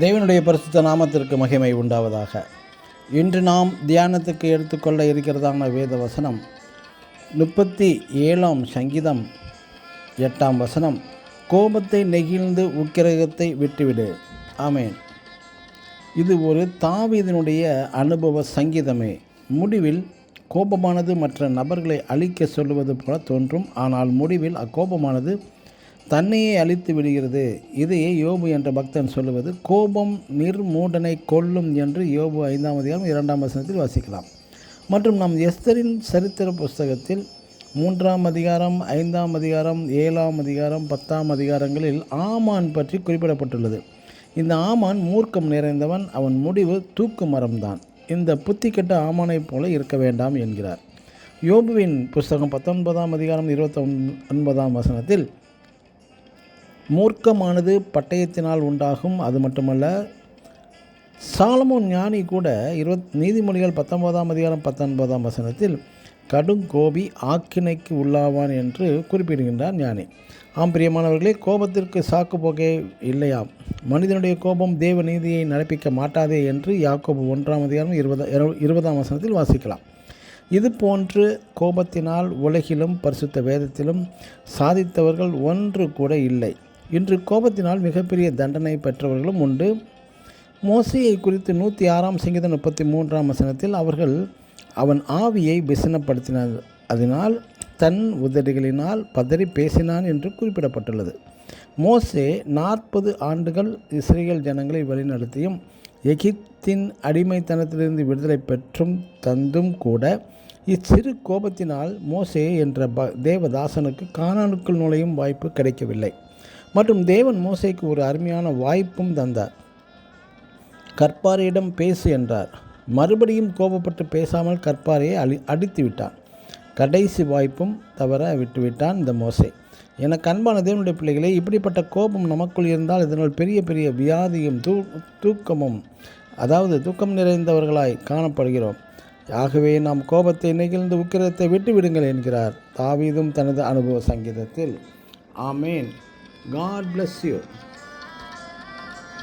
தேவனுடைய பரிசுத்த நாமத்திற்கு மகிமை உண்டாவதாக. இன்று நாம் தியானத்துக்கு எடுத்துக்கொள்ள இருக்கிறதான வேத வசனம் 37ஆம் சங்கீதம் 8ஆம் வசனம். கோபத்தை நெகிழ்ந்து உக்கிரகத்தை விட்டுவிடு. ஆமேன். இது ஒரு தாவீதினுடைய அனுபவ சங்கீதமே. முடிவில் கோபமானது மற்ற நபர்களை அழிக்க சொல்லுவது போல தோன்றும். ஆனால் முடிவில் அக்கோபமானது தன்னையே அழித்து விடுகிறது. இதையே யோபு என்ற பக்தன் சொல்லுவது கோபம் நிர்மூடனை கொல்லும் என்று யோபு 5ஆம் அதிகாரம் 2ஆம் வசனத்தில் வாசிக்கலாம். மற்றும் நாம் எஸ்தரின் சரித்திர புஸ்தகத்தில் 3ஆம் அதிகாரம் 5ஆம் அதிகாரம் 7ஆம் அதிகாரம் 10ஆம் அதிகாரங்களில் ஆமான் பற்றி குறிப்பிடப்பட்டுள்ளது. இந்த ஆமான் மூர்க்கம் நிறைந்தவன். அவன் முடிவு தூக்கு மரம்தான். இந்த புத்தி கெட்ட ஆமானைப் போல இருக்க வேண்டாம் என்கிறார். யோபுவின் புஸ்தகம் 19ஆம் அதிகாரம் 29ஆம் வசனத்தில் மூர்க்கமானது பட்டயத்தினால் உண்டாகும். அது மட்டுமல்ல, சாலமோன் ஞானி கூட நீதிமொழிகள் 19ஆம் அதிகாரம் 19ஆம் வசனத்தில் கடும் கோபி ஆக்கினைக்கு உள்ளாவான் என்று குறிப்பிடுகின்றார் ஞானி. ஆம் பிரியமானவர்களே, கோபத்திற்கு சாக்கு போக்கே இல்லையாம். மனிதனுடைய கோபம் தேவ நீதியை நடப்பிக்க மாட்டாதே என்று யாக்கோபு 1ஆம் அதிகாரம் 20ஆம் வசனத்தில் வாசிக்கலாம். இது போன்று கோபத்தினால் உலகிலும் பரிசுத்த வேதத்திலும் சாதித்தவர்கள் ஒன்று கூட இல்லை. இன்று கோபத்தினால் மிகப்பெரிய தண்டனை பெற்றவர்களும் உண்டு. மோசேயை குறித்து 106ஆம் சங்கீதம் 33ஆம் வசனத்தில் அவன் ஆவியை விசனப்படுத்தினார், அதனால் தன் உதடுகளினால் பதறி பேசினான் என்று குறிப்பிடப்பட்டுள்ளது. மோசே 40 ஆண்டுகள் இஸ்ரேல் ஜனங்களை வழிநடத்தியும் எகிப்தின் அடிமைத்தனத்திலிருந்து விடுதலை பெற்றும் தந்தும் கூட இச்சிறு கோபத்தினால் மோசே என்ற தேவதாசனுக்கு கானானுக்குள் நுழையும் வாய்ப்பு கிடைக்கவில்லை. மற்றும் தேவன் மோசேக்கு ஒரு அருமையான வாய்ப்பும் தந்தார். கற்பாரையிடம் பேசு என்றார். மறுபடியும் கோபப்பட்டு பேசாமல் கற்பாரையை அடித்து விட்டான். கடைசி வாய்ப்பும் தவற விட்டுவிட்டான் இந்த மோசே. எனக்கு அன்பான தேவனுடைய பிள்ளைகளே, இப்படிப்பட்ட கோபம் நமக்குள் இருந்தால் இதனால் பெரிய பெரிய வியாதியும் தூக்கம் நிறைந்தவர்களாய் காணப்படுகிறோம். ஆகவே நாம் கோபத்தை நெகிழ்ந்து உக்கிரத்தை விட்டுவிடுங்கள் என்கிறார் தாவீதும் தனது அனுபவ சங்கீதத்தில். ஆமேன். God bless you.